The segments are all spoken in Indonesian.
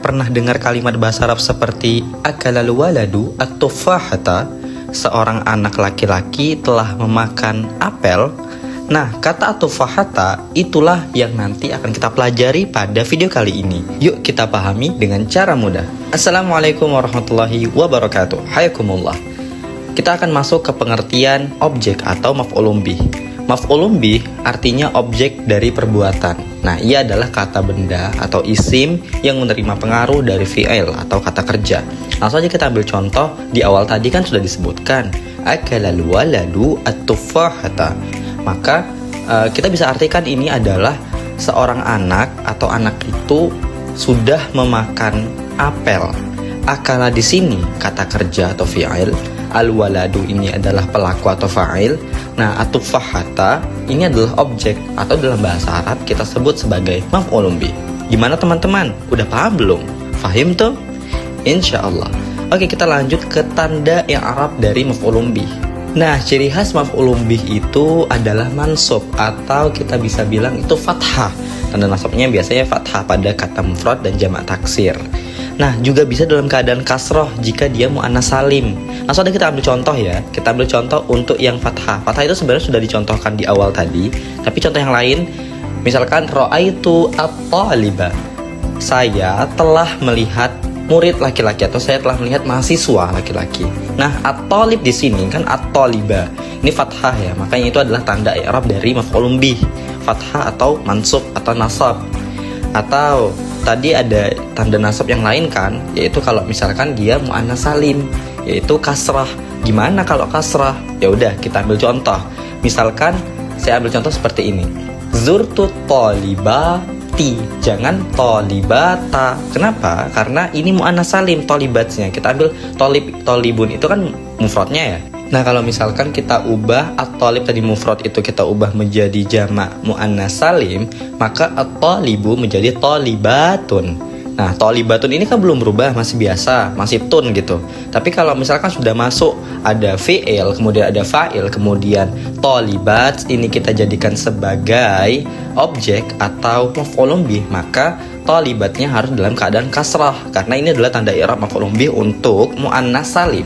pernah dengar kalimat bahasa Arab seperti akalal waladu at-tufahata, seorang anak laki-laki telah memakan apel? Nah, kata at-tufahata itulah yang nanti akan kita pelajari pada video kali ini. Yuk kita pahami dengan cara mudah. Assalamualaikum warahmatullahi wabarakatuh. Hayakumullah. Kita akan masuk ke pengertian objek atau maf'ulun bih. Maf'ulun bih artinya objek dari perbuatan. Nah, ia adalah kata benda atau isim yang menerima pengaruh dari fi'il atau kata kerja. Langsung aja kita ambil contoh. Di awal tadi kan sudah disebutkan akalal waladu at-tufahata. Maka kita bisa artikan ini adalah seorang anak atau anak itu sudah memakan apel. Akala di sini kata kerja atau fi'il. Al-waladu ini adalah pelaku atau fa'il. Nah, at-tufahata ini adalah objek atau dalam bahasa Arab kita sebut sebagai maf'ulun bih. Gimana teman-teman? Udah paham belum? Fahim tuh? Insyaallah. Oke, kita lanjut ke tanda yang Arab dari maf'ulun bih. Nah, ciri khas maf'ulun bih itu adalah mansub atau kita bisa bilang itu fathah. Tanda nasabnya biasanya fathah pada kata mufrad dan jamak taksir. Nah, juga bisa dalam keadaan kasroh jika dia mu'annas salim. Langsung aja kita ambil contoh ya. Kita ambil contoh untuk yang fathah. Fathah itu sebenarnya sudah dicontohkan di awal tadi. Tapi contoh yang lain, misalkan ra'aitu at-taliba. Saya telah melihat murid laki-laki atau saya telah melihat mahasiswa laki-laki. Nah, at-talib di sini kan at-taliba. Ini fathah ya. Makanya itu adalah tanda i'rab dari maf'ulun bih. Fathah atau mansub atau nasab. Atau tadi ada tanda nasab yang lain kan, yaitu kalau misalkan dia mu'annas salim, yaitu kasrah. Gimana kalau kasrah? Ya udah, kita ambil contoh. Misalkan saya ambil contoh seperti ini. Zurtu tolibati, jangan tolibata. Kenapa? Karena ini mu'annas salim tolibatnya. Kita ambil tolibun itu kan mufradnya ya. Nah, kalau misalkan kita ubah at-talib tadi mufrad itu kita ubah menjadi jamak muannas salim, maka at-talibu menjadi talibatun. Nah, talibatun ini kan belum berubah, masih biasa, masih tun gitu. Tapi kalau misalkan sudah masuk ada fi'il, kemudian ada fa'il, kemudian talibat ini kita jadikan sebagai objek atau maf'ulun bih, maka talibatnya harus dalam keadaan kasrah karena ini adalah tanda i'rab maf'ulun bih untuk muannas salim.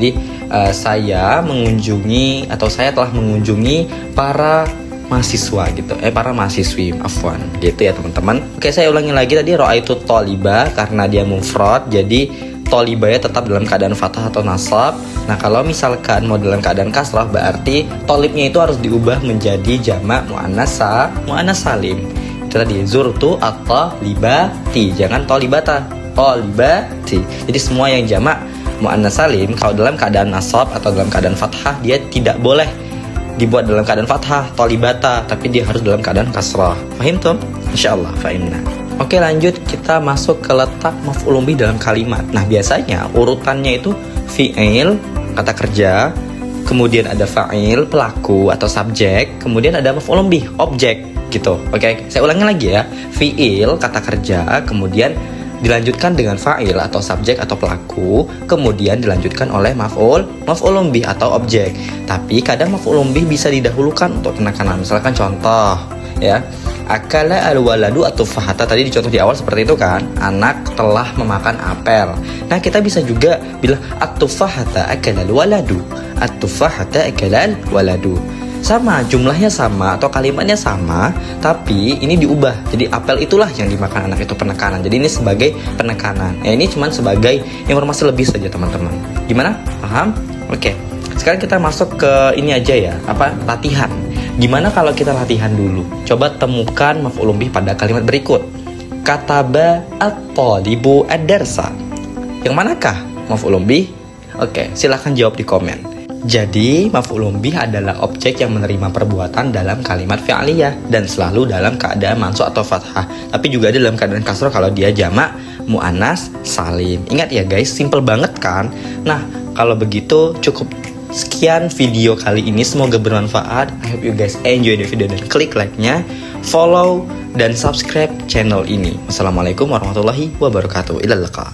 Jadi saya mengunjungi atau saya telah mengunjungi para mahasiswa gitu, para mahasiswi, afwan, gitu ya teman-teman. Oke, saya ulangi lagi tadi ra'aitu toliba karena dia mufrad, jadi tolibanya tetap dalam keadaan fathah atau nasab. Nah, kalau misalkan mau dalam keadaan kasrah berarti tolibnya itu harus diubah menjadi jamak muannas salim. Itu tadi zurtu at-talibati, jangan tolibata, tolibati. Jadi semua yang jamak mu'annas salim kalau dalam keadaan nasab atau dalam keadaan fathah dia tidak boleh dibuat dalam keadaan fathah tolibata, tapi dia harus dalam keadaan kasrah. Fahim tuh? Insyaallah fahimna. Oke, lanjut kita masuk ke letak maf'ulun bih dalam kalimat. Nah, biasanya urutannya itu fi'il kata kerja, kemudian ada fa'il pelaku atau subjek, kemudian ada maf'ulun bih objek gitu. Oke, saya ulangi lagi ya. Fi'il kata kerja, kemudian dilanjutkan dengan fa'il atau subjek atau pelaku, kemudian dilanjutkan oleh maf'ulun bih atau objek. Tapi kadang maf'ulun bih bisa didahulukan untuk penekanan. Misalkan contoh ya, akala al-waladu at-tufahata, tadi dicontoh di awal seperti itu kan, anak telah memakan apel. Nah, kita bisa juga bilang at-tufahata akala al-waladu, at-tufahata akala al-waladu. Sama, jumlahnya sama atau kalimatnya sama, tapi ini diubah. Jadi apel itulah yang dimakan anak itu penekanan. Jadi ini sebagai penekanan. Ini cuma sebagai informasi lebih saja teman-teman. Gimana? Paham? Oke. Sekarang kita masuk ke ini aja ya, latihan. Gimana kalau kita latihan dulu? Coba temukan maf'ulun bih pada kalimat berikut. Kataba at-talibu ad-darsa. Yang manakah maf'ulun bih? Oke, silahkan jawab di komen. Jadi, maf'ulun bih adalah objek yang menerima perbuatan dalam kalimat fi'liyah dan selalu dalam keadaan mansub atau fathah. Tapi juga ada dalam keadaan kasrah kalau dia jamak muannas salim. Ingat ya guys, simple banget kan? Nah, kalau begitu cukup sekian video kali ini. Semoga bermanfaat. I hope you guys enjoy the video dan klik like-nya, follow dan subscribe channel ini. Wassalamualaikum warahmatullahi wabarakatuh. Ilal liqa.